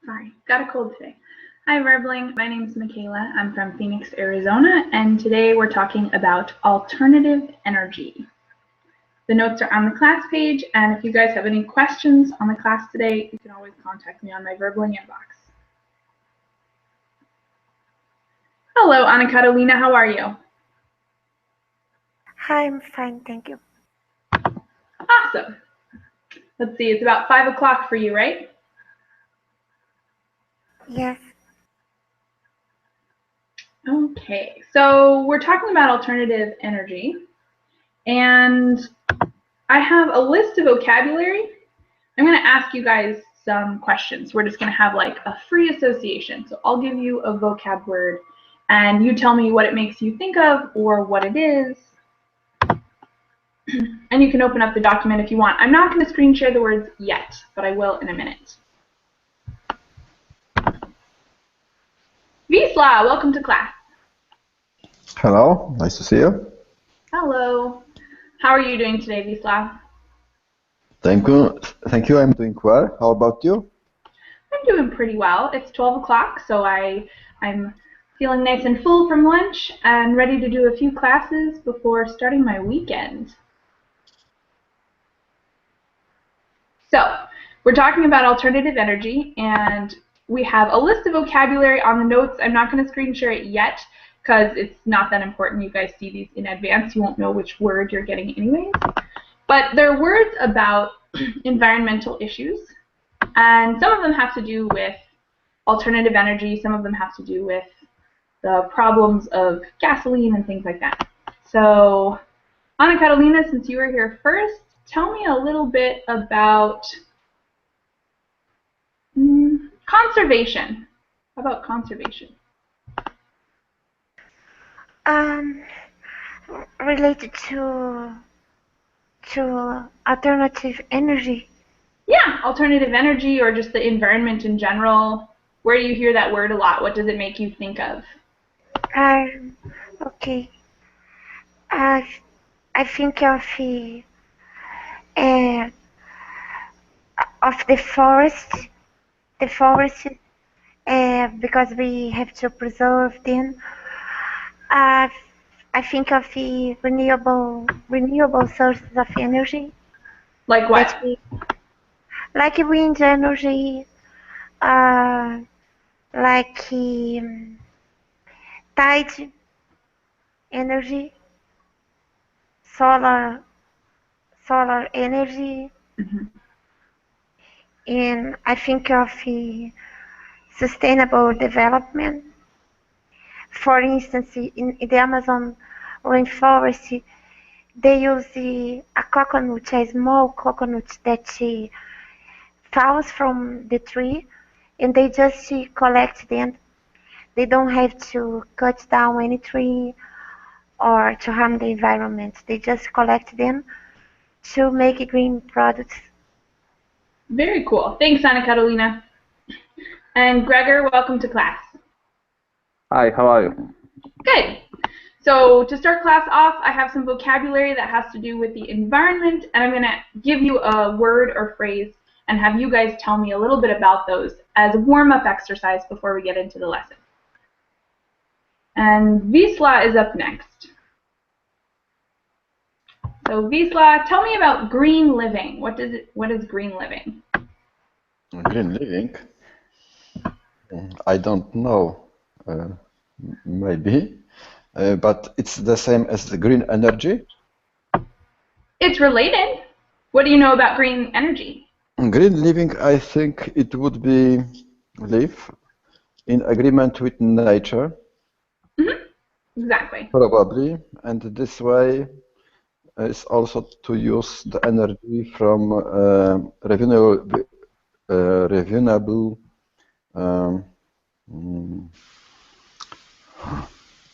Sorry, got a cold today. Hi, Verbling. My name is Michaela. I'm from Phoenix, Arizona, and today we're talking about alternative energy. The notes are on the class page, and if you guys have any questions on the class today, you can always contact me on my Verbling inbox. Hello, Anna Catalina. How are you? Hi, I'm fine, thank you. Awesome. Let's see, it's about 5 o'clock for you, right? Yes. Okay, so we're talking about alternative energy, and I have a list of vocabulary. I'm going to ask you guys some questions. We're just going to have like a free association. So I'll give you a vocab word, and you tell me what it makes you think of or what it is. And you can open up the document if you want. I'm not going to screen share the words yet, but I will in a minute. Wisla, welcome to class. Hello, nice to see you. Hello. How are you doing today, Wisla? Thank you. I'm doing well. How about you? I'm doing pretty well. It's 12 o'clock, so I'm feeling nice and full from lunch and ready to do a few classes before starting my weekend. So, we're talking about alternative energy, and we have a list of vocabulary on the notes. I'm not going to screen share it yet because it's not that important. You guys see these in advance. You won't know which word you're getting anyways. But they're words about environmental issues, and some of them have to do with alternative energy. Some of them have to do with the problems of gasoline and things like that. So, Anna Catalina, since you were here first, tell me a little bit about conservation. How about conservation? Related to alternative energy. Yeah, alternative energy or just the environment in general. Where do you hear that word a lot? What does it make you think of? Okay. I think of the forest, because we have to preserve them. I think of the renewable sources of energy. Like what? Like wind energy, like tide energy, solar energy, and I think of sustainable development. For instance, in the Amazon rainforest, they use a coconut, a small coconut that falls from the tree, and they just collect them. They don't have to cut down any tree or to harm the environment. They just collect them to make green products. Very cool. Thanks, Anna Catalina. And Gregor, welcome to class. Hi, how are you? Good. So to start class off, I have some vocabulary that has to do with the environment, and I'm going to give you a word or phrase and have you guys tell me a little bit about those as a warm-up exercise before we get into the lesson. And Wisla is up next. So Wisla, tell me about green living. What is green living? Green living? I don't know. Maybe. But it's the same as the green energy? It's related. What do you know about green energy? Green living, I think it would be live in agreement with nature. Exactly. Probably. And this way is also to use the energy from renewable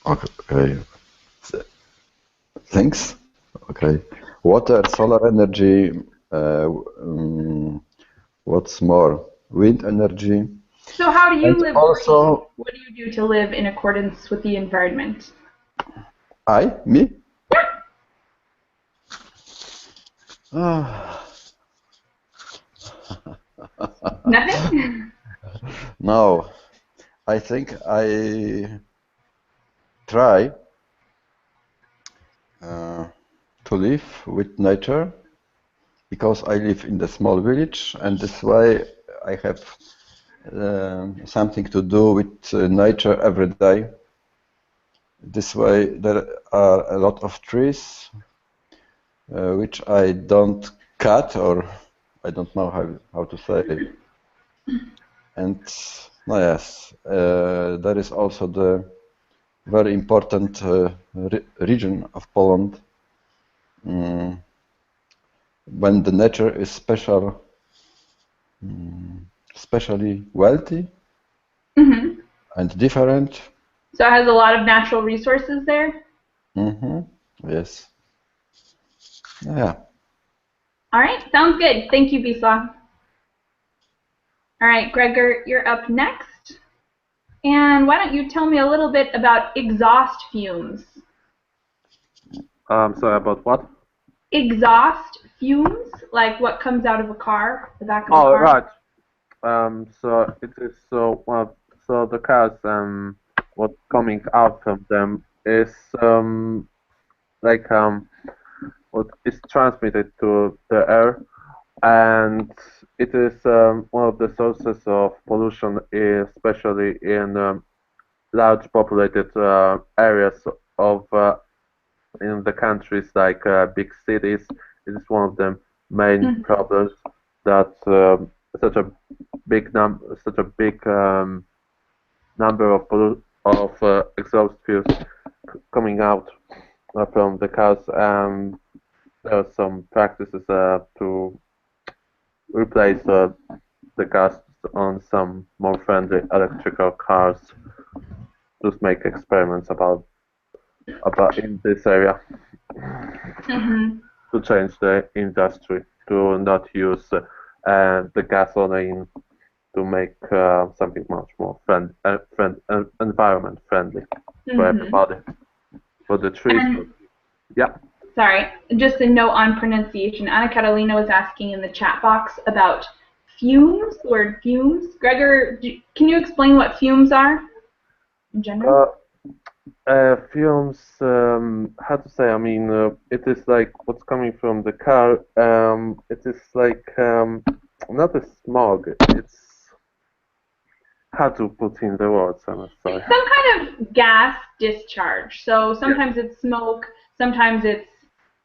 okay. Things. Okay. Water, solar energy, what's more? Wind energy. So how do you live? Also, what do you do to live in accordance with the environment? Me? Yeah. Nothing? No, I think I try to live with nature because I live in the small village, and this way I have something to do with nature every day. This way there are a lot of trees which I don't cut, or I don't know how to say. And no, yes, there is also the very important region of Poland when the nature is especially wealthy Hmm. and different. So it has a lot of natural resources there. Yes. Yeah. All right, sounds good. Thank you, Wisla. All right, Gregor, you're up next. And why don't you tell me a little bit about exhaust fumes? Sorry, about what? Exhaust fumes, like what comes out of a car, the back of a Oh, car. right. So it is so the cars what's coming out from them is like what is transmitted to the air, and it is one of the sources of pollution, especially in large populated areas of in the countries like big cities. It is one of the main problems that such a big number of exhaust fuels coming out from the cars. There are some practices to replace the gas on some more friendly electrical cars. Just make experiments about in this area to change the industry to not use the gasoline, to make something much more environment friendly for everybody, for the trees. Yeah. Sorry, just a note on pronunciation. Anna Catalina was asking in the chat box about fumes, the word fumes. Gregor, can you explain what fumes are in general? Fumes, how to say, I mean, it is like what's coming from the car. It is like not a smog, it's how to put in the words, I'm sorry. It's some kind of gas discharge. So sometimes it's smoke, sometimes it's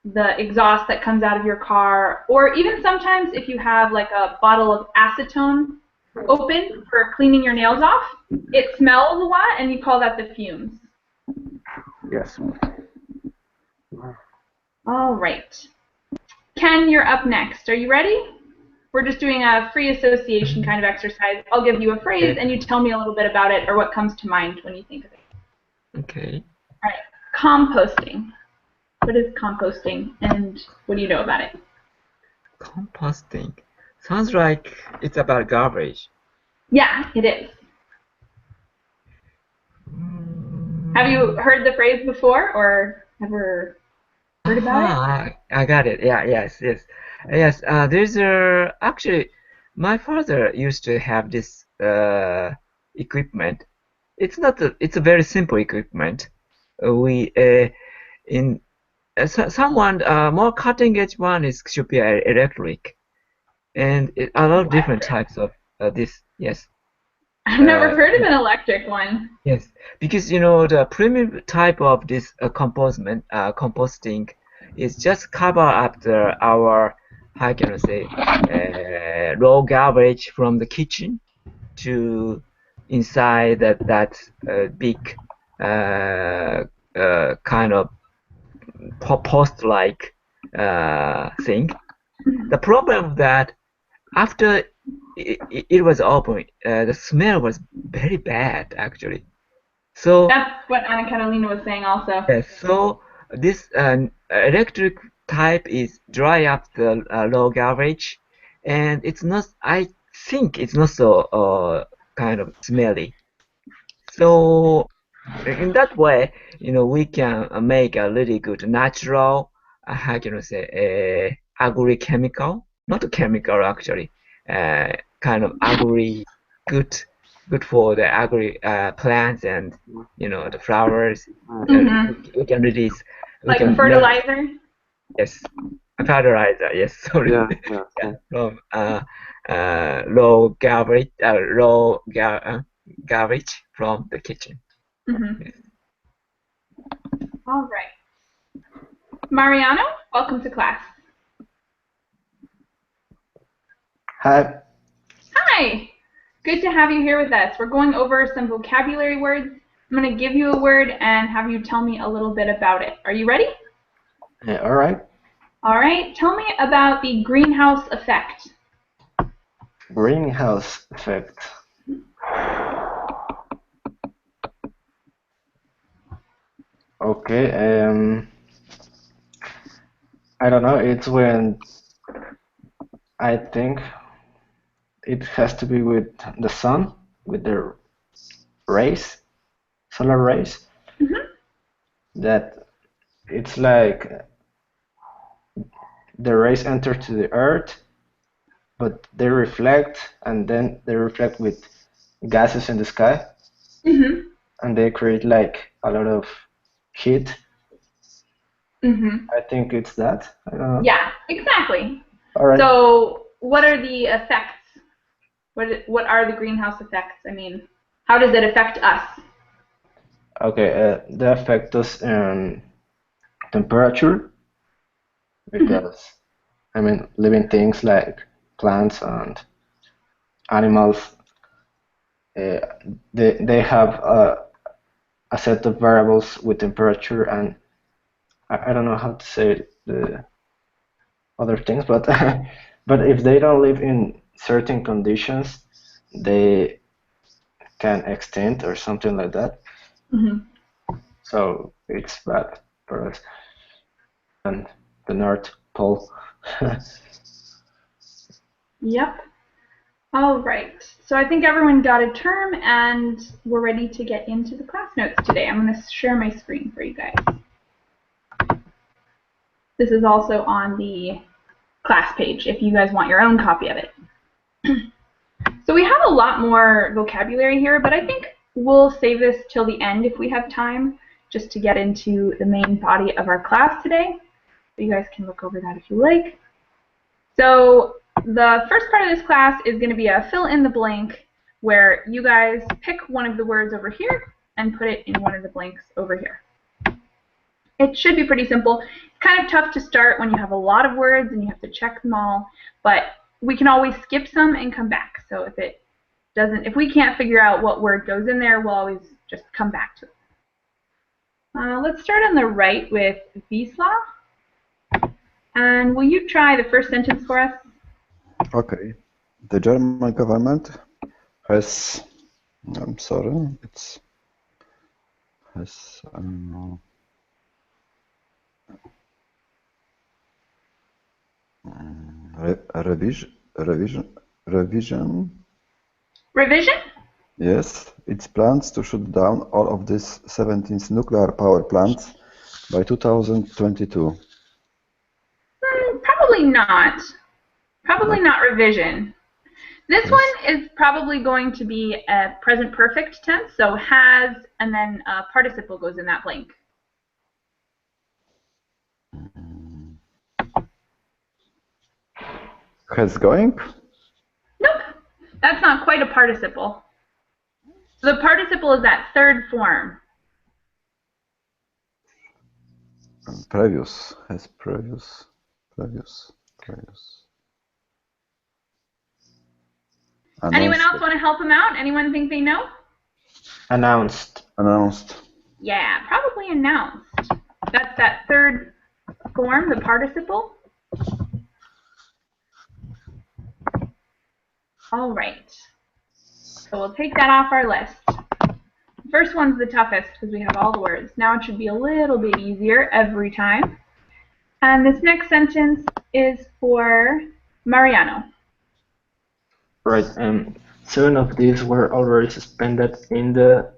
the exhaust that comes out of your car, or even sometimes if you have like a bottle of acetone open for cleaning your nails off, it smells a lot and you call that the fumes. Yes. All right. Ken, you're up next. Are you ready? We're just doing a free association kind of exercise. I'll give you a phrase and you tell me a little bit about it or what comes to mind when you think of it. Okay. All right. Composting. What is composting and what do you know about it? Composting. Sounds like it's about garbage. Yeah, it is. Have you heard the phrase before or ever heard about it? I got it. Yeah, yes. Yes, there's actually my father used to have this equipment. It's a very simple equipment. We in someone more cutting edge one should be electric, and a lot of different types of this. Yes. I've never heard of an electric one. Yes, because you know the premium type of this composting is just cover up our, how can I say, raw garbage from the kitchen to inside that big kind of post-like thing. The problem that after it was open, the smell was very bad actually. So that's what Anna Catalina was saying also. Yes, so this electric type is dry up the low garbage, and it's not. I think it's not so kind of smelly. So in that way, you know, we can make a really good natural, how can I say, agri-chemical, not a chemical actually, kind of agri good good for the agri plants and the flowers. We can release. We Like can a fertilizer? Yes, a fertilizer. Yes, sorry. Yeah, yeah. Yeah, from low garbage from the kitchen. Mm-hmm. All right. Mariano, welcome to class. Hi. Hi. Good to have you here with us. We're going over some vocabulary words. I'm going to give you a word and have you tell me a little bit about it. Are you ready? All right. All right. Tell me about the greenhouse effect. Greenhouse effect. Okay. I don't know. It's when I think it has to be with the sun, with the rays, solar rays. That it's like the rays enter to the earth, but they reflect, and then they reflect with gases in the sky, and they create like a lot of heat. I think it's that. I don't know. Yeah, exactly. All right. So what are the effects? What are the greenhouse effects? I mean, how does it affect us? Okay, they affect us in temperature because, I mean, living things like plants and animals, they have a set of variables with temperature, and I don't know how to say the other things, but but if they don't live in certain conditions, they can extinct or something like that. So it's bad for us. And the North Pole. Yep. All right. So I think everyone got a term, and we're ready to get into the class notes today. I'm going to share my screen for you guys. This is also on the class page if you guys want your own copy of it. So we have a lot more vocabulary here, but I think we'll save this till the end if we have time, just to get into the main body of our class today. So you guys can look over that if you like. So the first part of this class is going to be a fill in the blank, where you guys pick one of the words over here and put it in one of the blanks over here. It should be pretty simple. It's kind of tough to start when you have a lot of words and you have to check them all, but we can always skip some and come back. So if we can't figure out what word goes in there, we'll always just come back to it. Let's start on the right with Wisla. And will you try the first sentence for us? Okay. The German government has, I'm sorry, it's has revision. Revision? Yes, its plans to shut down all of these 17 nuclear power plants by 2022. Probably not. Probably not revision. This one is probably going to be a present perfect tense, so has, and then a participle goes in that blank. Has going? Nope. That's not quite a participle. The participle is that third form. Previous. Has previous. Anyone else want to help him out? Anyone think they know? Announced. Yeah, probably announced. That's that third form, the participle. All right. So we'll take that off our list. The first one's the toughest because we have all the words. Now it should be a little bit easier every time. And this next sentence is for Mariano. Right. 7 of these were already suspended in the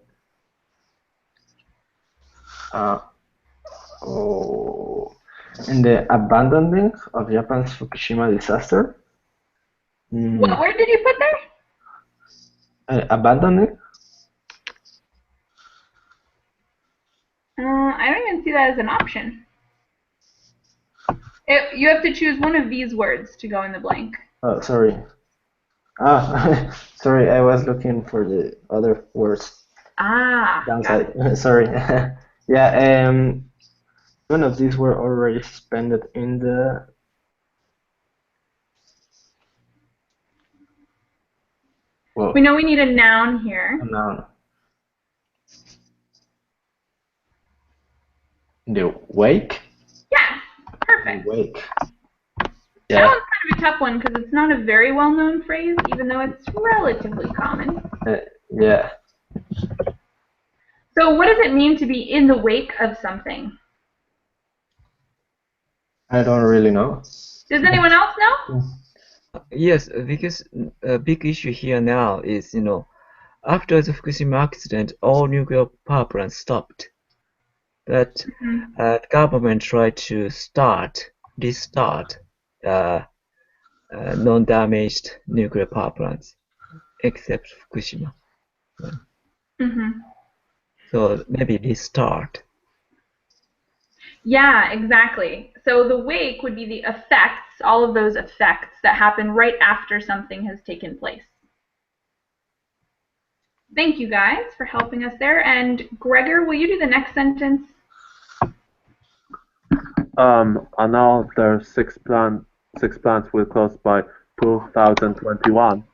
abandoning of Japan's Fukushima disaster. What word did you put Abandoning? I don't even see that as an option. You have to choose one of these words to go in the blank. Oh, sorry. Ah, sorry, I was looking for the other words. Ah, got it. Downside. Sorry. Yeah, one of these were already suspended in the. Well, We know we need a noun here. noun. The wake? Yes, perfect. Wake. That Yeah, one's kind of a tough one because it's not a very well-known phrase, even though it's relatively common. yeah. So what does it mean to be in the wake of something? I don't really know. Does anyone else know? Yes, because a big issue here now is, after the Fukushima accident, all nuclear power plants stopped. But the government tried to restart non-damaged nuclear power plants, except Fukushima. So maybe restart. Yeah, exactly. So the wake would be the effects, all of those effects that happen right after something has taken place. Thank you guys for helping us there. And Gregor, will you do the next sentence? Another six plants will close by 2021,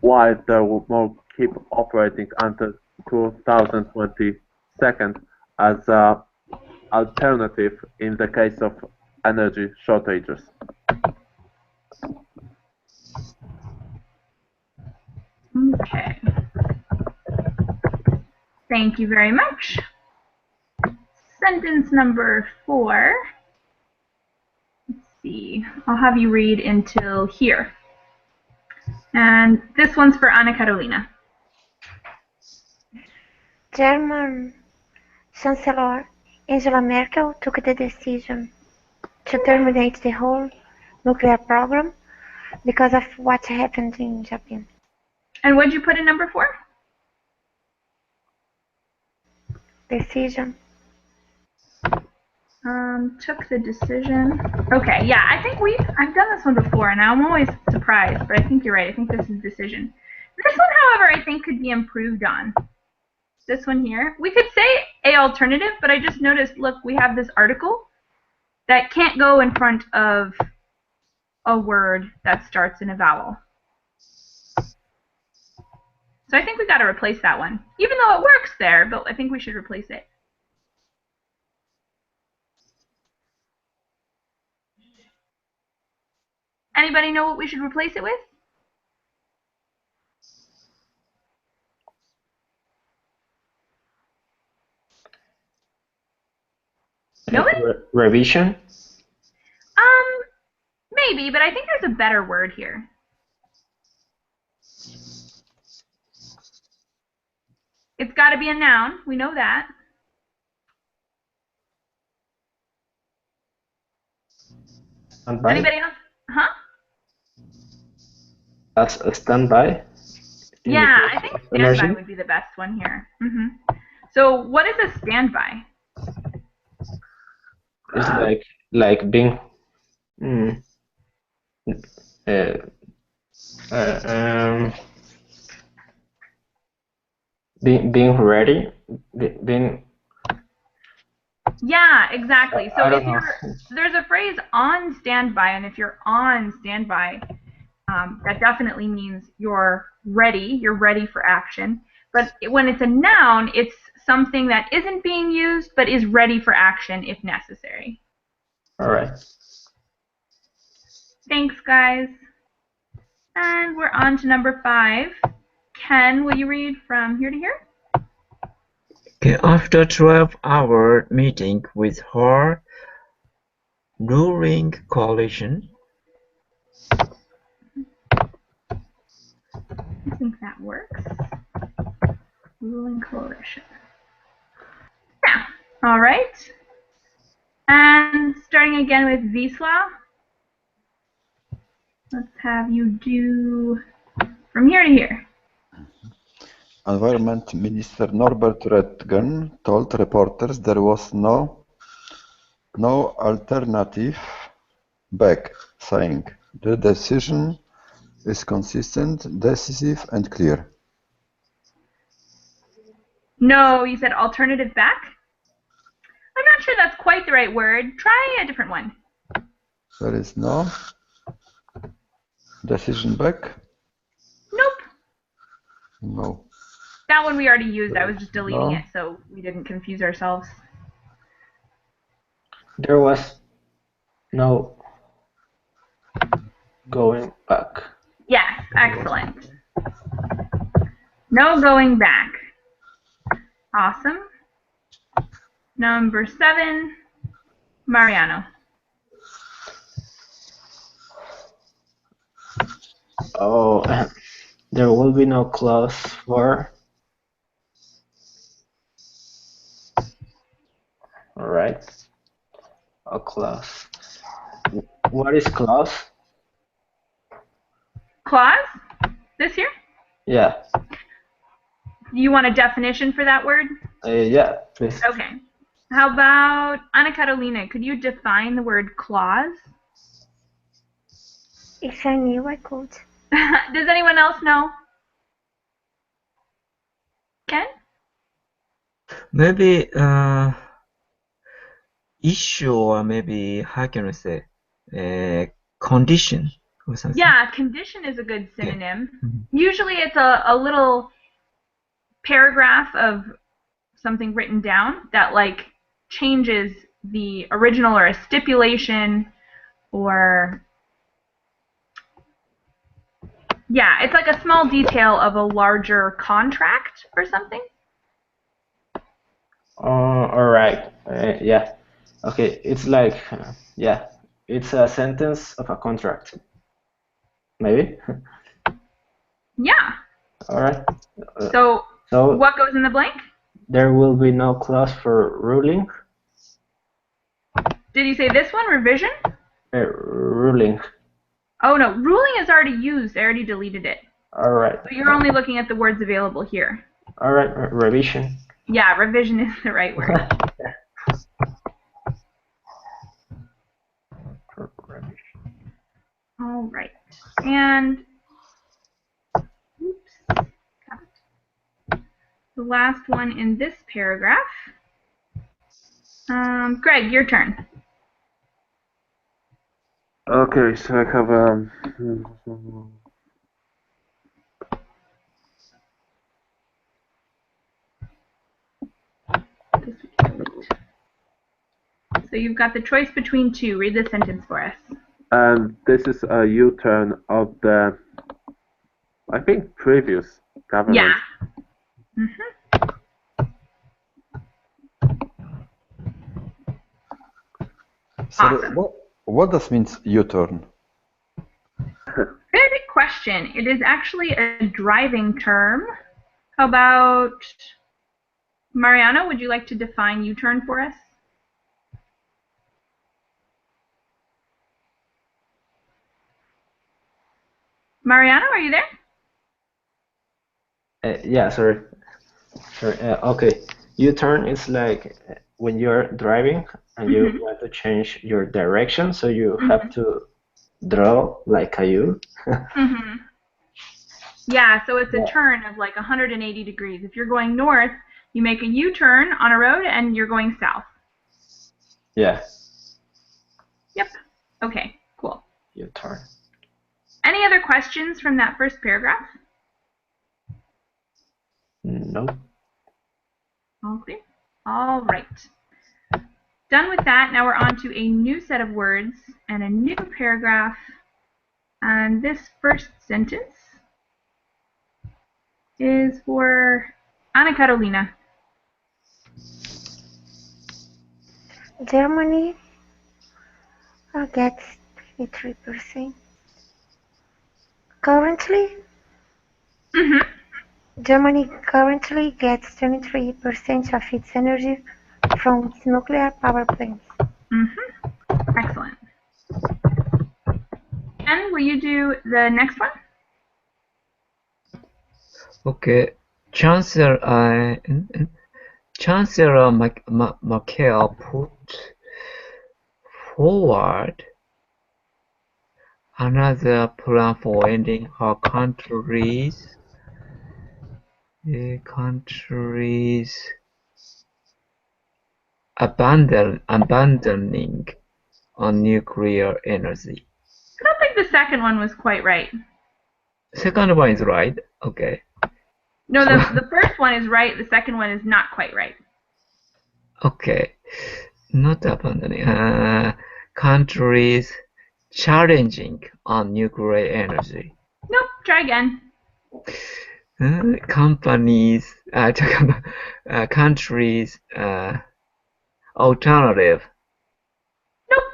while there will more keep operating until 2022 as an alternative in the case of energy shortages. Okay. Thank you very much. Sentence number 4. Let's see. I'll have you read until here. And this one's for Anna Carolina. German Chancellor Angela Merkel took the decision to terminate the whole nuclear program because of what happened in Japan. And what'd you put in number 4? Decision. Took the decision. Okay, yeah, I think I've done this one before, and I'm always surprised, but I think you're right. I think this is decision. This one, however, I think could be improved on. This one here. We could say a alternative, but I just noticed, look, we have this article that can't go in front of a word that starts in a vowel. So I think we've got to replace that one. Even though it works there, but I think we should replace it. Anybody know what we should replace it with? Nobody? Revision? Maybe, but I think there's a better word here. It's got to be a noun. We know that. Standby? Anybody else? Huh? That's a standby? Yeah, I think standby would be the best one here. So what is a standby? It's like being being ready, being. Yeah, exactly. So if there's a phrase on standby, and if you're on standby, that definitely means you're ready for action. But when it's a noun, it's something that isn't being used but is ready for action if necessary. All right. Thanks, guys. And we're on to number 5. Ken, will you read from here to here? Okay, after 12-hour meeting with her ruling coalition. I think that works. Ruling coalition. Yeah. All right. And starting again with Wisla. Let's have you do from here to here. Environment Minister Norbert Röttgen told reporters there was no alternative back, saying, "The decision is consistent, decisive, and clear." No, you said alternative back? I'm not sure that's quite the right word. Try a different one. There is no decision back? Nope. No. That one we already used. I was just deleting No. it so we didn't confuse ourselves. There was no going back. Yes, excellent. No going back. Awesome. Number 7, Mariano. Oh, there will be no clause for. All right. A clause. What is clause? Clause? This here? Yeah. You want a definition for that word? Yeah, please. Okay. How about Ana Carolina? Could you define the word clause? If I knew, I could. Does anyone else know? Ken? Maybe issue, or maybe how can I say condition or something. Yeah, condition is a good synonym. Mhm. Usually it's a little paragraph of something written down that like changes the original, or a stipulation, or yeah, it's like a small detail of a larger contract or something. All right. Yeah. Okay. It's like, yeah, it's a sentence of a contract. Maybe. Yeah. All right. So So what goes in the blank? there will be no clause for ruling. Did you say this one, revision? Ruling. Oh no, ruling is already used. I already deleted it. All right. So you're only looking at the words available here. All right. Revision. Yeah, revision is the right word. All right. And oops, got it. The last one in this paragraph. Greg, your turn. Okay, so I have So you've got the choice between two. Read the sentence for us. and this is a U-turn of the, I think, previous government. Yeah. Mm-hmm. Sorry, Awesome. what does means U-turn? Very good question. It is actually a driving term. How about Mariano? Would you like to define U-turn for us? Mariano, are you there? Yeah. Sorry. Okay. U-turn is like when you're driving and you Mhm. want to change your direction, so you have to draw like a U. Mm-hmm. Yeah, so it's a Yeah. turn of like 180 degrees. If you're going north, you make a U-turn on a road and you're going south. Yeah. Yep. Okay, cool. U-turn. Any other questions from that first paragraph? No. All clear? All right. Done with that, now we're on to a new set of words and a new paragraph. And this first sentence is for Ana Carolina. Germany gets 23%. Currently, Mm-hmm. Germany currently gets 23% of its energy from its nuclear power plants. Mm-hmm. Excellent. And will you do the next one? Okay. Chancellor Merkel put forward another plan for ending her country's abandoning on nuclear energy. I don't think the second one was quite right. Second one is right. Okay. No, the first one is right. The second one is not quite right. Okay. Not abandoning. Countries challenging on nuclear energy. Nope. Try again. Companies, countries, alternative. Nope.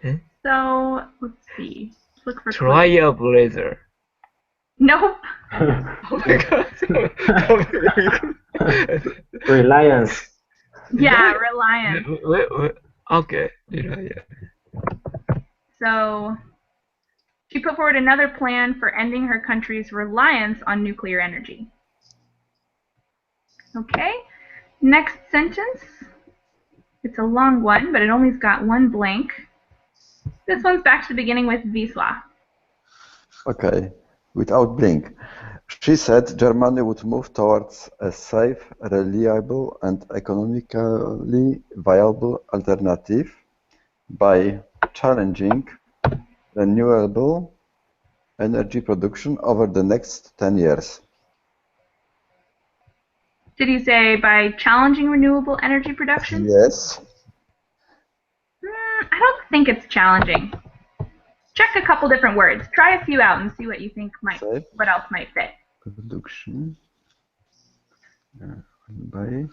Eh? So let's see. Look for Trailblazer. Nope. Oh my god. Reliance. Yeah, Reliance. Okay. Yeah. So she put forward another plan for ending her country's reliance on nuclear energy. Okay. Next sentence. It's a long one, but it only's got one blank. This one's back to the beginning with Wisła. Okay, without blink. She said Germany would move towards a safe, reliable, and economically viable alternative by challenging renewable energy production over the next 10 years. Did you say by challenging renewable energy production? Yes. I don't think it's challenging. Check a couple different words. Try a few out and see what you think Safe. what else might fit. Production by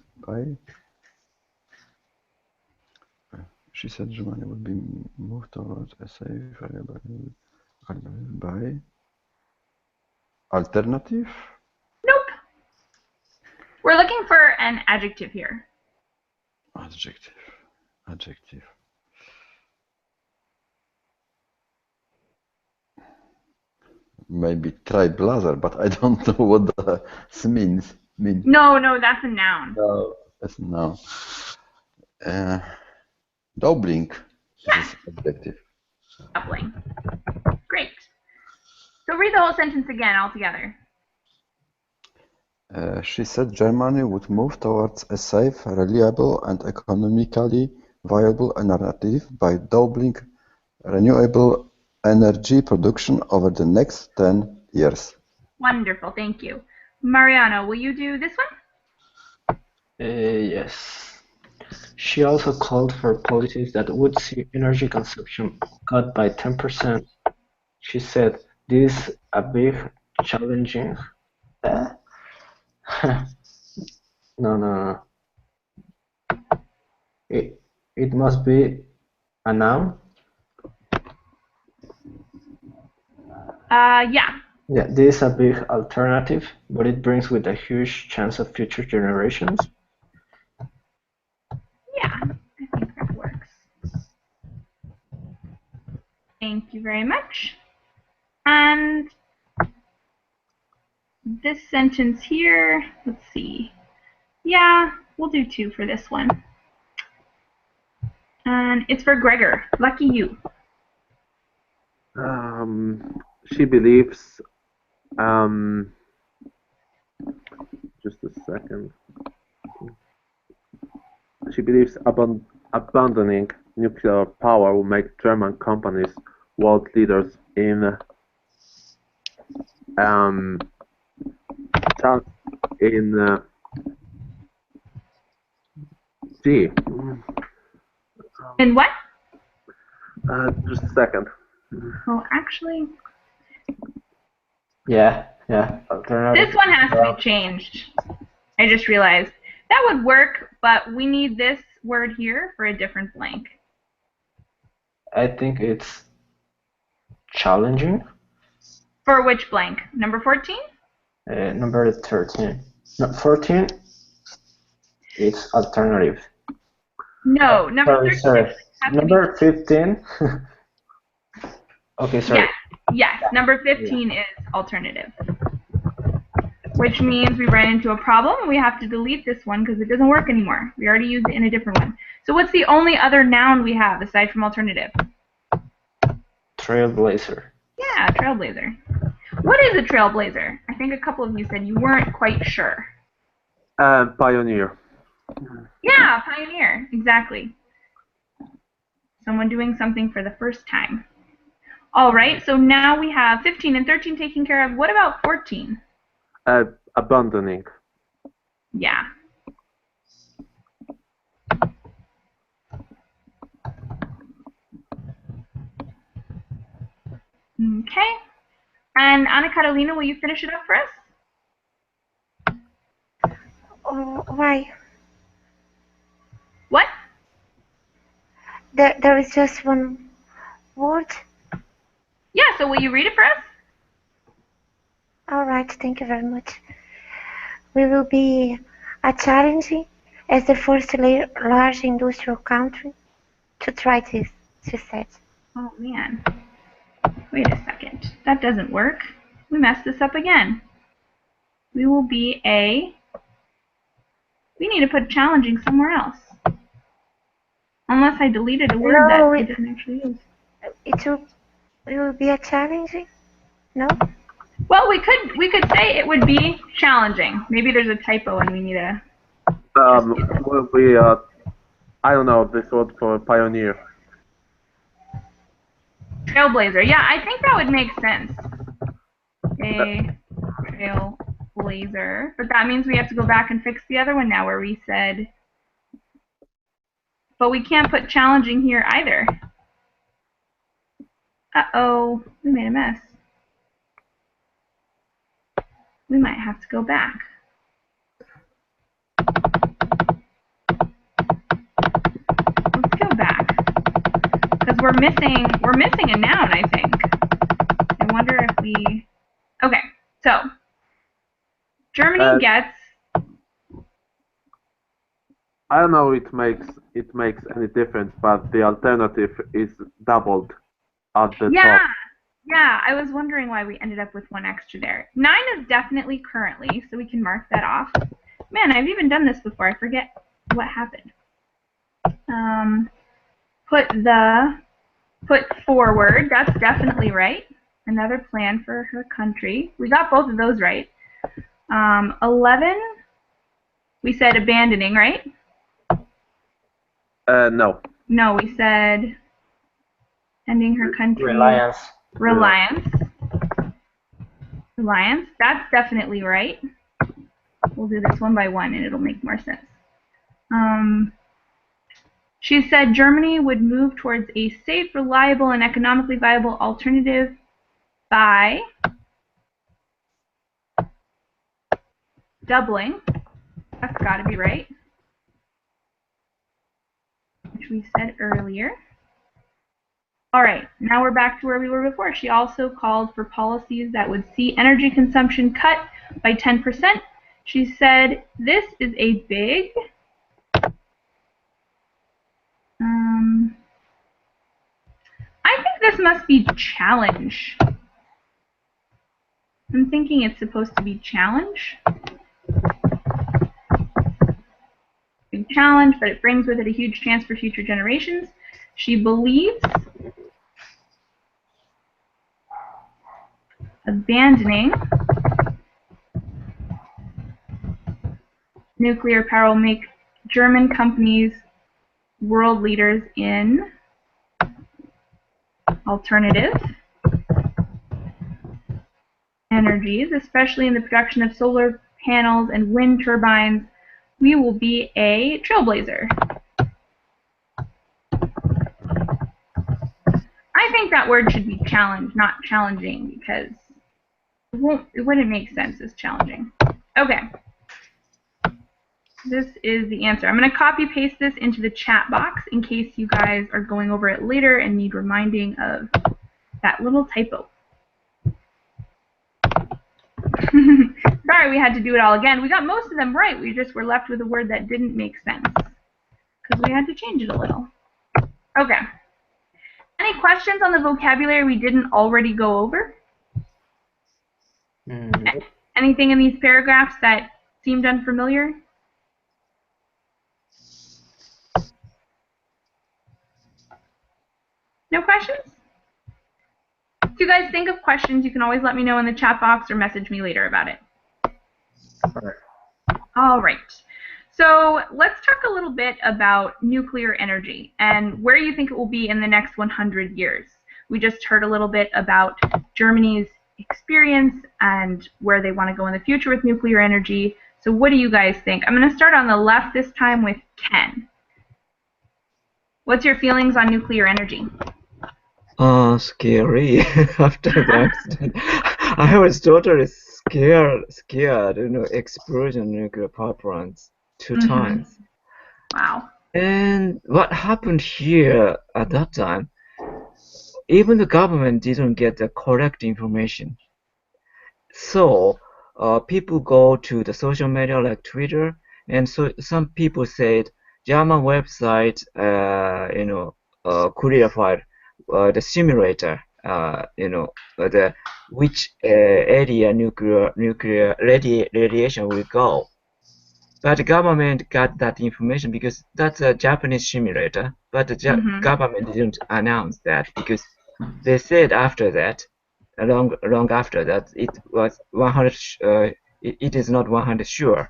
she said Germany would be moved towards a safe, reliable by alternative. Nope. We're looking for an adjective here. Adjective. Maybe trailblazer, but I don't know what this means. No, that's a noun. No, that's no. Doubling is adjective. Doubling. Great. So read the whole sentence again altogether. She said Germany would move towards a safe, reliable, and economically viable alternative by doubling renewable energy production over the next 10 years. Wonderful, thank you. Mariano, will you do this one? Yes. She also called for policies that would see energy consumption cut by 10%. She said, "This is a big challenging." No. It must be a noun. Yeah. Yeah, this is a big alternative, but it brings with a huge chance of future generations. Yeah, I think that works. Thank you very much. And this sentence here, let's see. Yeah, we'll do 2 for this one. And it's for Gregor. Lucky you. She believes, just a second. She believes abandoning nuclear power will make German companies world leaders in G. In what? Just a second. Well, actually, Yeah. Alternative. this one has to be changed. I just realized. That would work, but we need this word here for a different blank. I think it's challenging. For which blank? Number 14? Number 13. No, 14. It's alternative. No, number 13. Sorry. has to be- Number 15. Okay, sorry. Yes, number 15 is alternative. which means we ran into a problem and we have to delete this one because it doesn't work anymore. We already used it in a different one. So what's the only other noun we have aside from alternative? Trailblazer. Yeah, trailblazer. What is a trailblazer? I think a couple of you said you weren't quite sure. Pioneer. Yeah, pioneer, exactly. Someone doing something for the first time. All right, so now we have 15 and 13 taken care of. What about 14? Abandoning. Yeah. Okay. And Anna Catalina, will you finish it up for us? Oh, why? What? There is just one word. Yeah, so will you read it for us? All right, thank you very much. We will be challenging as the first large industrial country to try this, she said. Oh, man. Wait a second. That doesn't work. We messed this up again. We will be a... We need to put challenging somewhere else. Unless I deleted a word that it didn't actually use. It will be a challenging? No? Well, we could say it would be challenging. Maybe there's a typo and we need a... Will be, I don't know, this word for pioneer. Trailblazer. Yeah, I think that would make sense. A trailblazer. But that means we have to go back and fix the other one now where we said... But we can't put challenging here either. Uh-oh, we made a mess. We might have to go back. Let's go back. Because we're missing a noun, I think. I wonder if we... Okay, so Germany gets... I don't know if it makes any difference, but the alternative is doubled at the top. Yeah, I was wondering why we ended up with one extra there. 9 is definitely currently, so we can mark that off. Man, I've even done this before. I forget what happened. Put forward. That's definitely right. Another plan for her country. We got both of those right. 11, we said abandoning, right? No. No, we said ending her country. Reliance. Reliance. That's definitely right. We'll do this one by one and it'll make more sense. She said Germany would move towards a safe, reliable, and economically viable alternative by doubling. That's got to be right. Which we said earlier. All right, now we're back to where we were before. She also called for policies that would see energy consumption cut by 10%. She said this is a big... I think this must be challenge. I'm thinking it's supposed to be challenge. Big challenge, but it brings with it a huge chance for future generations. She believes abandoning nuclear power will make German companies world leaders in alternative energies, especially in the production of solar panels and wind turbines. We will be a trailblazer. I think that word should be challenge, not challenging, because it wouldn't make sense as challenging. Okay. This is the answer. I'm going to copy paste this into the chat box in case you guys are going over it later and need reminding of that little typo. Sorry we had to do it all again. We got most of them right. We just were left with a word that didn't make sense because we had to change it a little. Okay. Any questions on the vocabulary we didn't already go over? Anything in these paragraphs that seemed unfamiliar? No questions? If you guys think of questions, you can always let me know in the chat box or message me later about it. All right. So let's talk a little bit about nuclear energy and where you think it will be in the next 100 years. We just heard a little bit about Germany's experience and where they want to go in the future with nuclear energy. So what do you guys think? I'm going to start on the left this time with Ken. What's your feelings on nuclear energy? Scary after the accident. I was totally scared, explosion nuclear power plants 2 times. Wow. And what happened here at that time, even the government didn't get the correct information. So people go to the social media like Twitter, and so some people said German website, clarified the simulator, which area nuclear radiation will go. But the government got that information because that's a Japanese simulator, but the government didn't announce that because they said after that, long after that, it was 100. It is not 100 sure.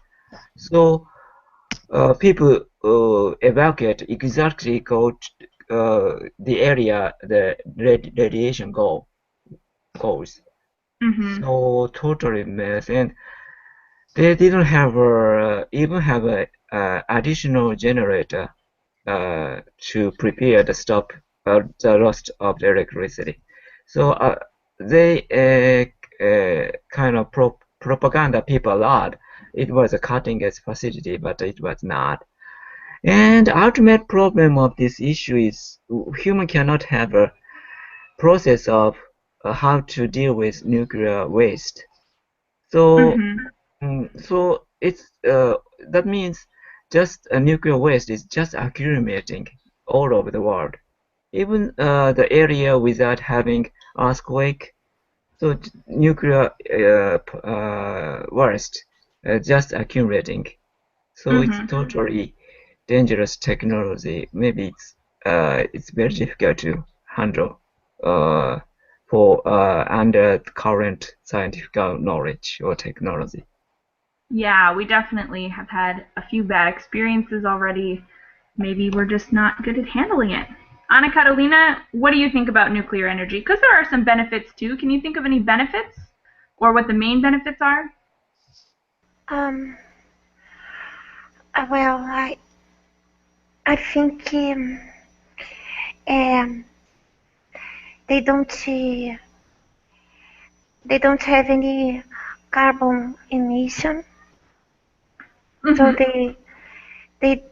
So people evacuate exactly go to, the area the radiation goes. So totally mess, and they didn't have even have a additional generator to prepare the stop the loss of the electricity. So they kind of propaganda people a lot. It was a cutting-edge facility, but it was not. And the ultimate problem of this issue is human cannot have a process of how to deal with nuclear waste. So, so it's that means just nuclear waste is just accumulating all over the world. Even the area without having earthquake, so nuclear waste just accumulating. So it's totally dangerous technology. Maybe it's very difficult to handle for under current scientific knowledge or technology. Yeah, we definitely have had a few bad experiences already. Maybe we're just not good at handling it. Anna Carolina, what do you think about nuclear energy? Because there are some benefits too. Can you think of any benefits or what the main benefits are? Well, I think they don't have any carbon emission, so they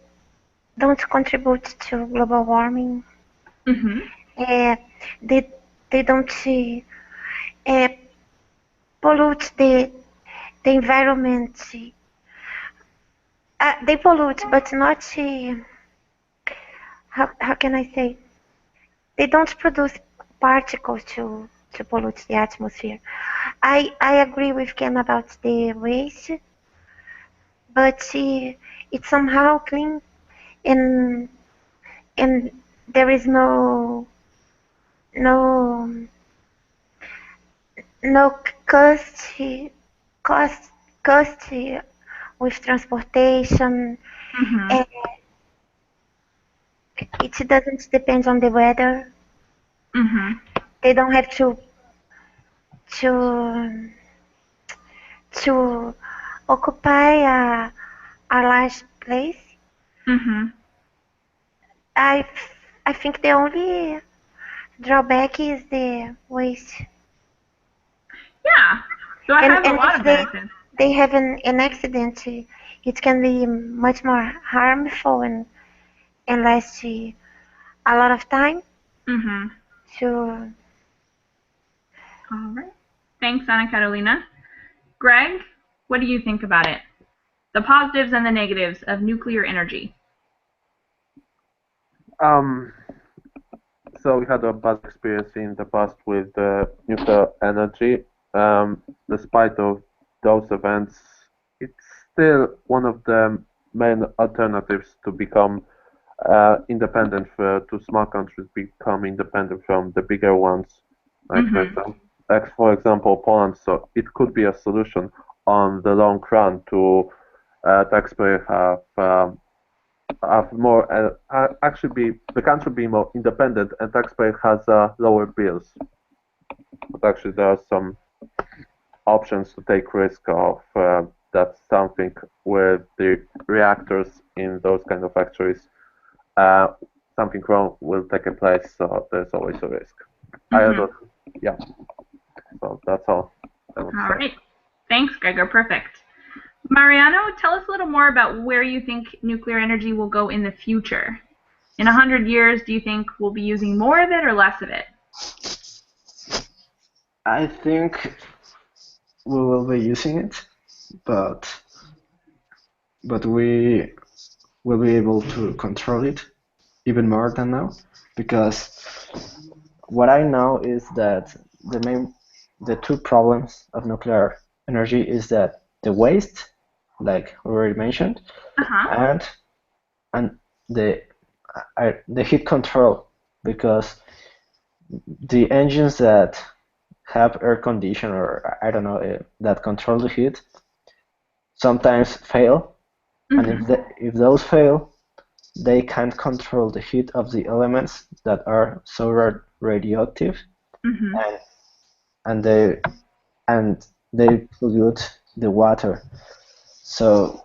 don't contribute to global warming. They don't pollute the environment. They pollute, but not how can I say? They don't produce particles to pollute the atmosphere. I agree with Ken about the waste, but it's somehow clean, and there is no cost with transportation. It doesn't depend on the weather. They don't have to occupy a large place. I think the only drawback is the waste. Yeah, so I have a lot of benefits. They have an accident, it can be much more harmful and last a lot of time. So. All right. Thanks, Ana Carolina. Greg, what do you think about it? The positives and the negatives of nuclear energy. So we had a bad experience in the past with nuclear energy. Despite of those events, it's still one of the main alternatives to become independent, to small countries become independent from the bigger ones, like for example Poland. So it could be a solution on the long run to taxpayer have more actually be the country be more independent and taxpayer has lower bills. But actually there are some options to take risk of that something with the reactors in those kind of factories. Something wrong will take place, so there's always a risk. Yeah. So that's all. All right. Thanks, Gregor. Perfect. Mariano, tell us a little more about where you think nuclear energy will go in the future. In 100 years, do you think we'll be using more of it or less of it? I think we will be using it, but we will be able to control it even more than now, because what I know is that the two problems of nuclear energy is that the waste, like already mentioned, and the heat control, because the engines that have air condition, or I don't know, that control the heat, sometimes fail, and if those fail, they can't control the heat of the elements that are so radioactive, and they pollute the water. So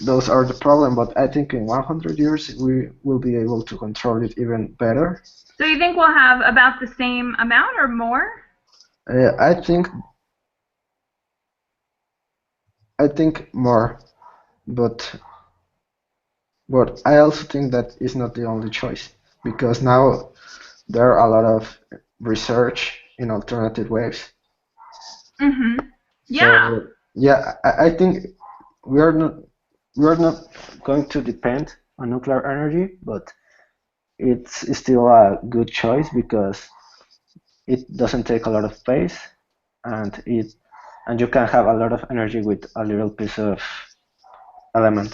those are the problem, but I think in 100 years we will be able to control it even better. So you think we'll have about the same amount or more? I think more, but I also think that is not the only choice, because now there are a lot of research in alternative ways. Yeah. So, yeah, I think we are not going to depend on nuclear energy, but it's still a good choice because it doesn't take a lot of space, and you can have a lot of energy with a little piece of element.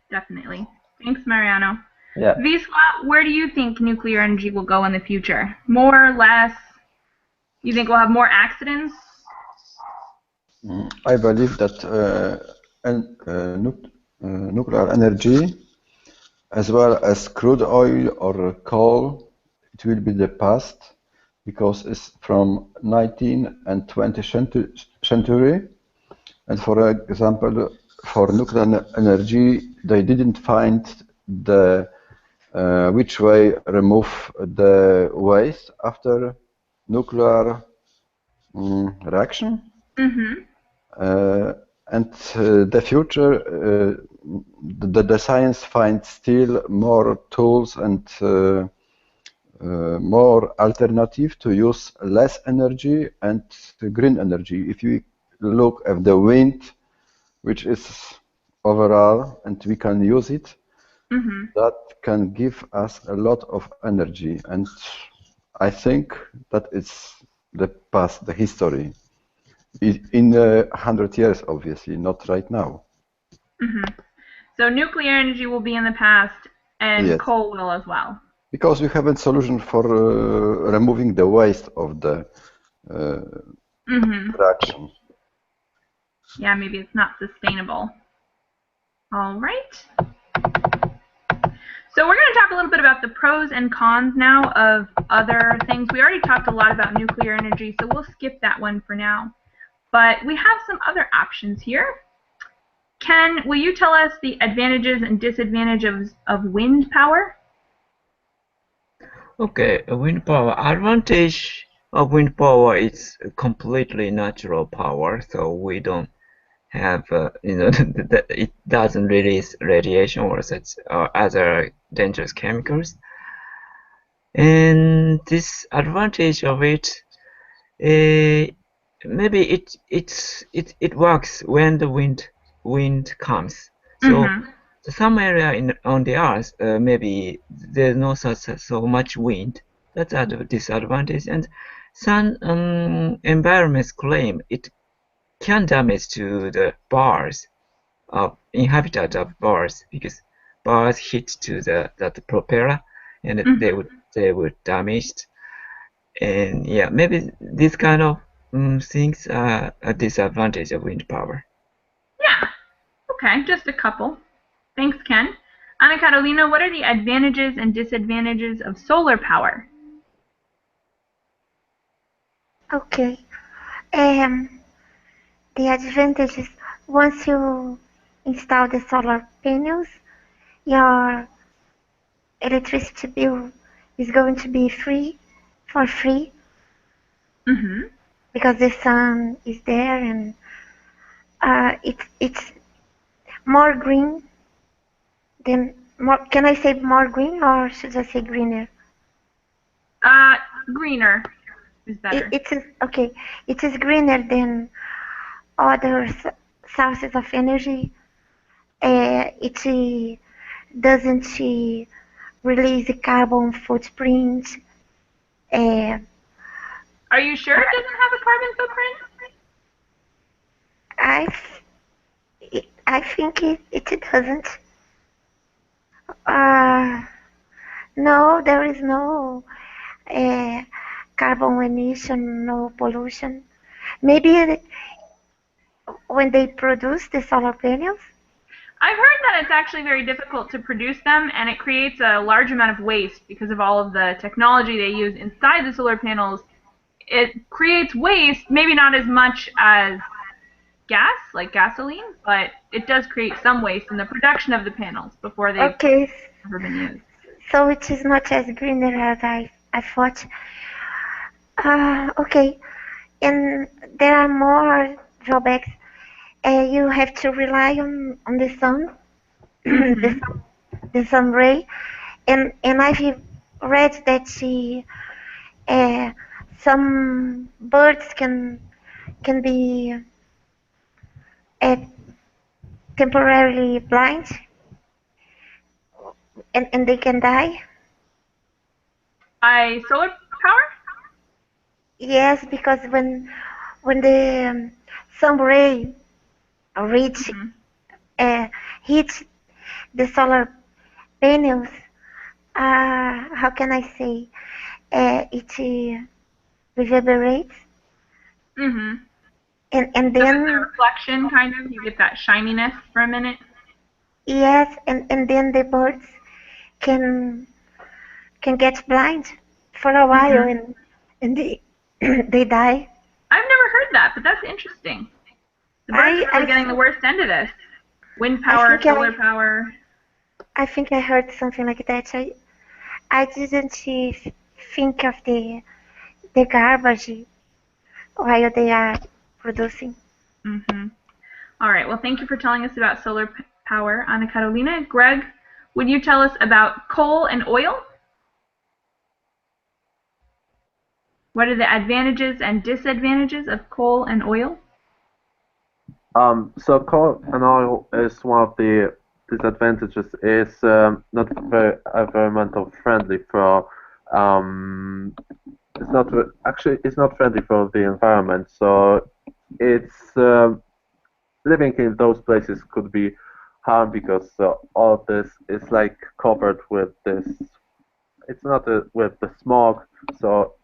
Definitely. Thanks, Mariano. Yeah. Wisła, where do you think nuclear energy will go in the future? More, less? You think we'll have more accidents? I believe that nuclear energy, as well as crude oil or coal, it will be the past, because it's from 19th and 20th century. And for example, for nuclear energy, they didn't find the which way remove the waste after nuclear reaction. And the future, the science finds still more tools and more alternative to use less energy and green energy. If you look at the wind, which is overall, and we can use it, that can give us a lot of energy. And I think that it's the past, the history. In 100 years, obviously, not right now. So nuclear energy will be in the past, and coal will as well. Because we have a solution for removing the waste of the production. Yeah, maybe it's not sustainable. All right. So we're going to talk a little bit about the pros and cons now of other things. We already talked a lot about nuclear energy, so we'll skip that one for now. But we have some other options here. Ken, will you tell us the advantages and disadvantages of wind power? Okay, wind power. Advantage of wind power is completely natural power, so we don't have, it doesn't release radiation or such other dangerous chemicals. And this advantage of it, maybe it works when the wind comes. So some area on the earth, maybe there's no so much wind. That's a disadvantage. And some environments claim it can damage to the birds of inhabitat of birds because birds hit to that propeller and they would damaged. And yeah, maybe this kind of things are a disadvantage of wind power. Yeah. Okay, just a couple. Thanks, Ken. Anna Carolina, what are the advantages and disadvantages of solar power? Okay. The advantage is once you install the solar panels, your electricity bill is going to be free, for free, Mm-hmm. because the sun is there, and it's more green than more. Can I say more green, or should I say greener? Greener is better. It is okay. It is greener than other sources of energy. It doesn't release a carbon footprint. Are you sure it doesn't have a carbon footprint? I think it doesn't. No, there is no carbon emission, no pollution. Maybe when they produce the solar panels. I've heard that it's actually very difficult to produce them, and it creates a large amount of waste because of all of the technology they use inside the solar panels. It creates waste, maybe not as much as gas, like gasoline, but it does create some waste in the production of the panels before they've ever been used. So it is not as greener as I thought. Okay, and there are more drawbacks. You have to rely on the sun, the sun ray, and I've read that some birds can be temporarily blind, and they can die. By solar power? Yes, because when the sun ray hits the solar panels, how can I say? It reverberates. Mm-hmm. And So then it's a reflection, kind of. You get that shininess for a minute. yes, and then the birds can get blind for a while, and they they die. I've never heard that, but that's interesting. The birds are really getting the worst end of this. Wind power, solar power. I think I heard something like that. I didn't think of the garbage while they are producing. Mm-hmm. All right. Well, thank you for telling us about solar power, Anna Carolina. Greg, would you tell us about coal and oil? What are the advantages and disadvantages of coal and oil? So coal and oil is one of the disadvantages. Is not very environmental friendly for. It's not friendly for the environment. So it's living in those places could be harm because all of this is like covered with this. It's not with the smog, so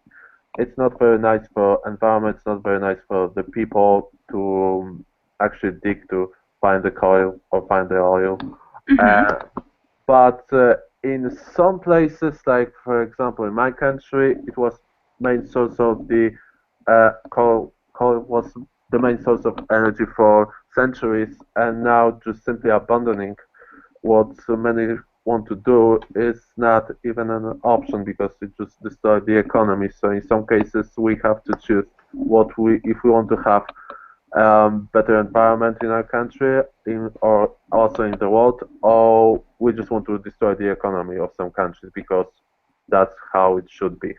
it's not very nice for environment. It's not very nice for the people to actually dig to find the coal or find the oil. But in some places, like for example in my country, it was main source of the coal. Coal was the main source of energy for centuries, and now just simply abandoning what so many want to do is not even an option because it just destroys the economy. So in some cases, we have to choose if we want to have better environment in our country or also in the world, or we just want to destroy the economy of some countries because that's how it should be.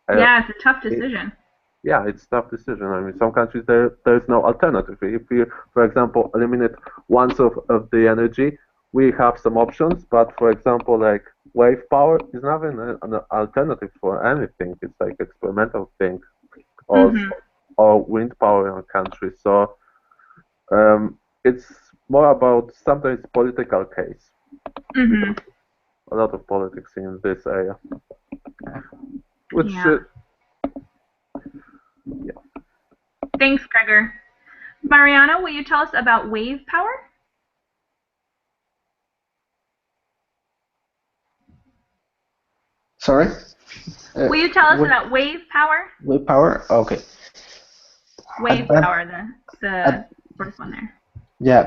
Yeah, it's a tough decision. Yeah, it's a tough decision. I mean, some countries there's no alternative. If you, for example, eliminate one source of the energy, we have some options. But for example, like wave power is not an alternative for anything. It's like experimental thing. or wind power in a country. So it's more about sometimes political case. Mhm. A lot of politics in this area, which Yeah. Thanks, Gregor. Mariana, will you tell us about wave power? Sorry? Will you tell us Wave- about wave power? Wave power? Okay. Wave Advan- power, the first one there. Yeah,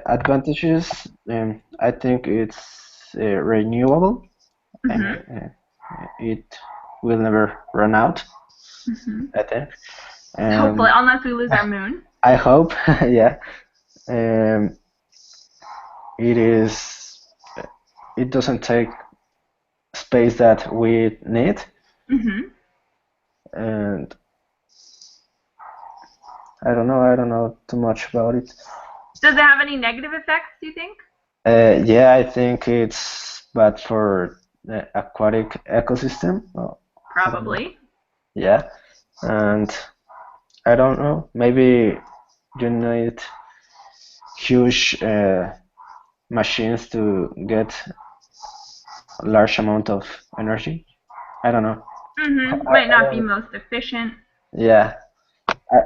advantages. I think it's renewable. Mhm. It will never run out, Mhm. I think. Hopefully, unless we lose our moon. I hope, yeah. It is. It doesn't take space that we need, Mhm. and I don't know too much about it. Does it have any negative effects, do you think? Yeah, I think it's bad for the aquatic ecosystem. Well, Probably. yeah, and I don't know. Maybe you need huge machines to get a large amount of energy. I don't know. Mhm. Might not be most efficient. Yeah,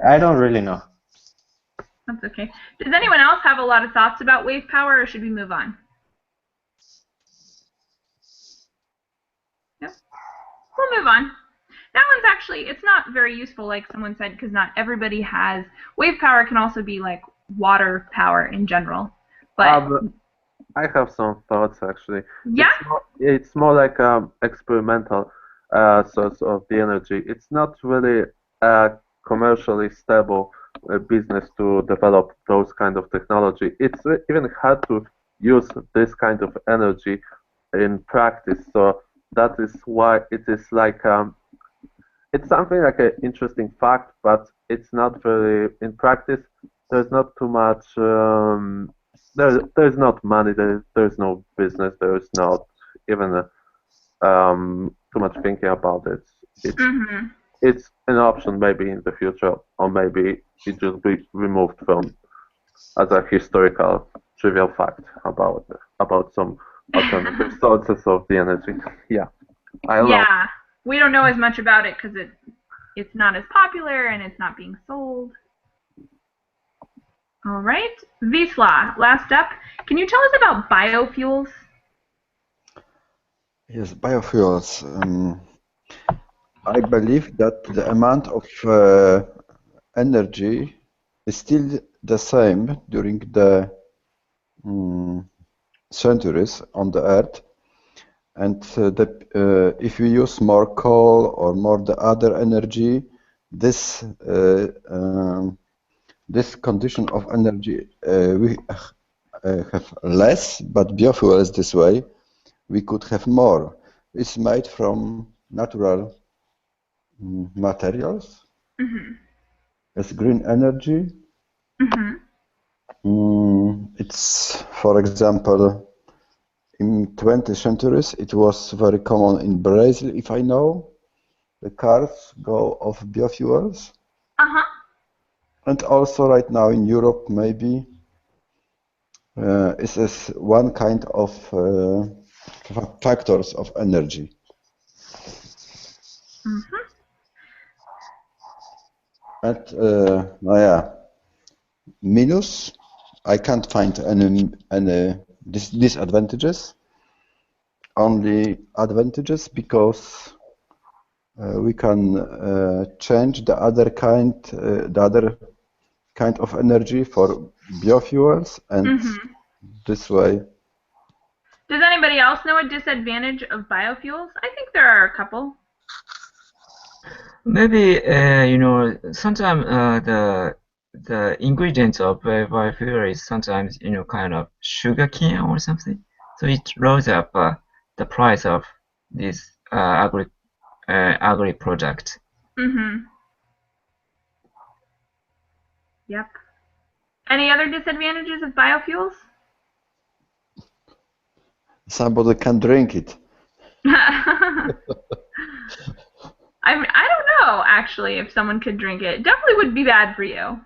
I don't really know. That's okay. Does anyone else have a lot of thoughts about wave power, or should we move on? Yep. We'll move on. That one's actually, it's not very useful, like someone said, because not everybody has. Wave power can also be like water power in general. But I have some thoughts actually. yeah. It's more like experimental source of the energy. It's not really a commercially stable business to develop those kind of technology. It's even hard to use this kind of energy in practice. So that is why it is like it's something like an interesting fact, but it's not very in practice. There's not too much. There's not money. There's no business. There's not even too much thinking about it. It's an option maybe in the future, or maybe it just be removed from as a historical trivial fact about some alternative sources of the energy. Yeah, I don't know. Yeah, we don't know as much about it because it's not as popular and it's not being sold. All right, Wisla, last up. Can you tell us about biofuels? Yes, biofuels. I believe that the amount of energy is still the same during the centuries on the Earth, and if we use more coal or more the other energy, this this condition of energy we have less, but biofuels this way we could have more. It's made from natural materials. It's green energy. It's, for example, in 20th centuries, it was very common in Brazil, if I know. The cars go of biofuels. And also right now in Europe, maybe, it is one kind of factors of energy. And minus, I can't find any disadvantages. Only advantages, because we can change the other kind of energy for biofuels, and this way. Does anybody else know a disadvantage of biofuels? I think there are a couple. Maybe sometimes the ingredients of biofuel is sometimes kind of sugar cane or something, so it rose up the price of this agri product. Yep. Any other disadvantages of biofuels? Somebody can drink it. I don't know, actually, if someone could drink it. It definitely would be bad for you.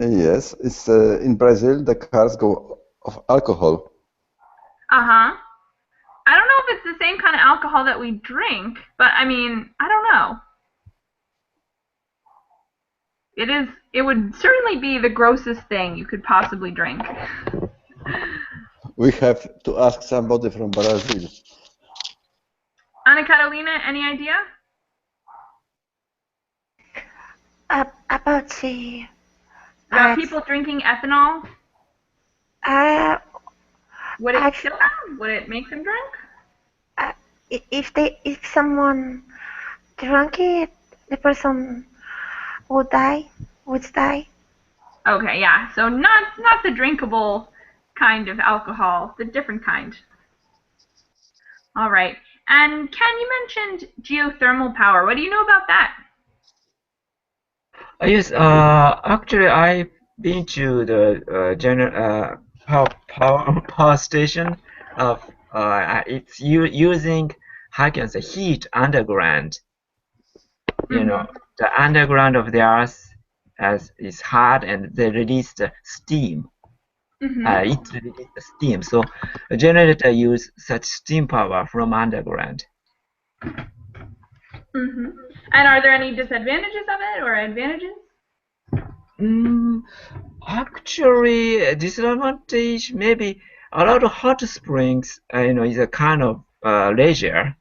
Yes, it's in Brazil the cars go of alcohol. Uh-huh. I don't know if it's the same kind of alcohol that we drink, but I mean, I don't know. It would certainly be the grossest thing you could possibly drink. We have to ask somebody from Brazil. Ana Carolina, any idea? About the About people drinking ethanol? Would it I- kill them? Would it make them drunk? if someone drank it, the person would die. Okay, yeah. So not the drinkable kind of alcohol, the different kind. All right. And Ken, you mentioned geothermal power. What do you know about that? Yes, actually, I've been to the power station. It's using, how can I say, heat underground. You know, the underground of the Earth is hard, and they release the steam. It releases the steam. So a generator use such steam power from underground. And are there any disadvantages of it or advantages? Actually, disadvantage maybe a lot of hot springs. Is a kind of leisure.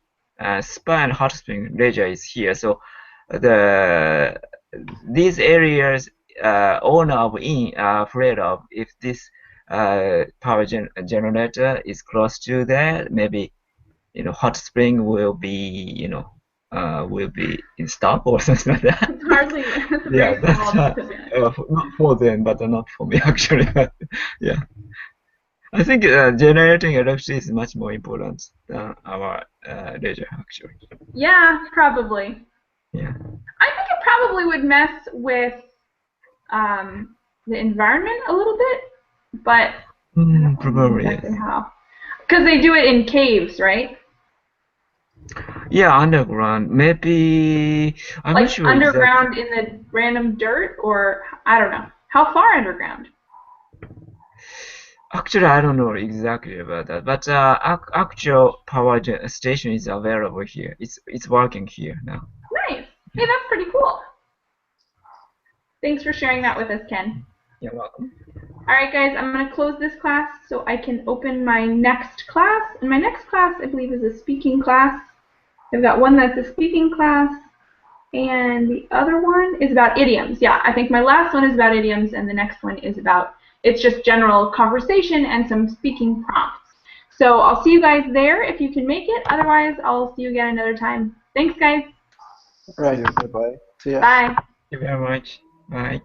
Spa and hot spring leisure is here. So these areas owner of inn are afraid of if this power generator is close to there. Maybe hot spring will be in stop or something like that. It's hardly. Yeah, that's not for them, but not for me actually. Yeah, I think generating electricity is much more important than our leisure actually. Yeah, probably. Yeah. I think it probably would mess with the environment a little bit, but probably exactly how. Because they do it in caves, right? Yeah, underground. Maybe I'm like not sure underground exactly. in the random dirt, or I don't know. How far underground? Actually, I don't know exactly about that, but actual power station is available here. It's working here now. Nice. Hey, that's pretty cool. Thanks for sharing that with us, Ken. You're welcome. All right, guys, I'm going to close this class so I can open my next class. And my next class, I believe, is a speaking class. I've got one that's a speaking class, and the other one is about idioms. Yeah, I think my last one is about idioms, and the next one is about, it's just general conversation and some speaking prompts. So I'll see you guys there if you can make it. Otherwise, I'll see you again another time. Thanks, guys. Right. Bye. See ya. Bye. Thank you very much. Bye.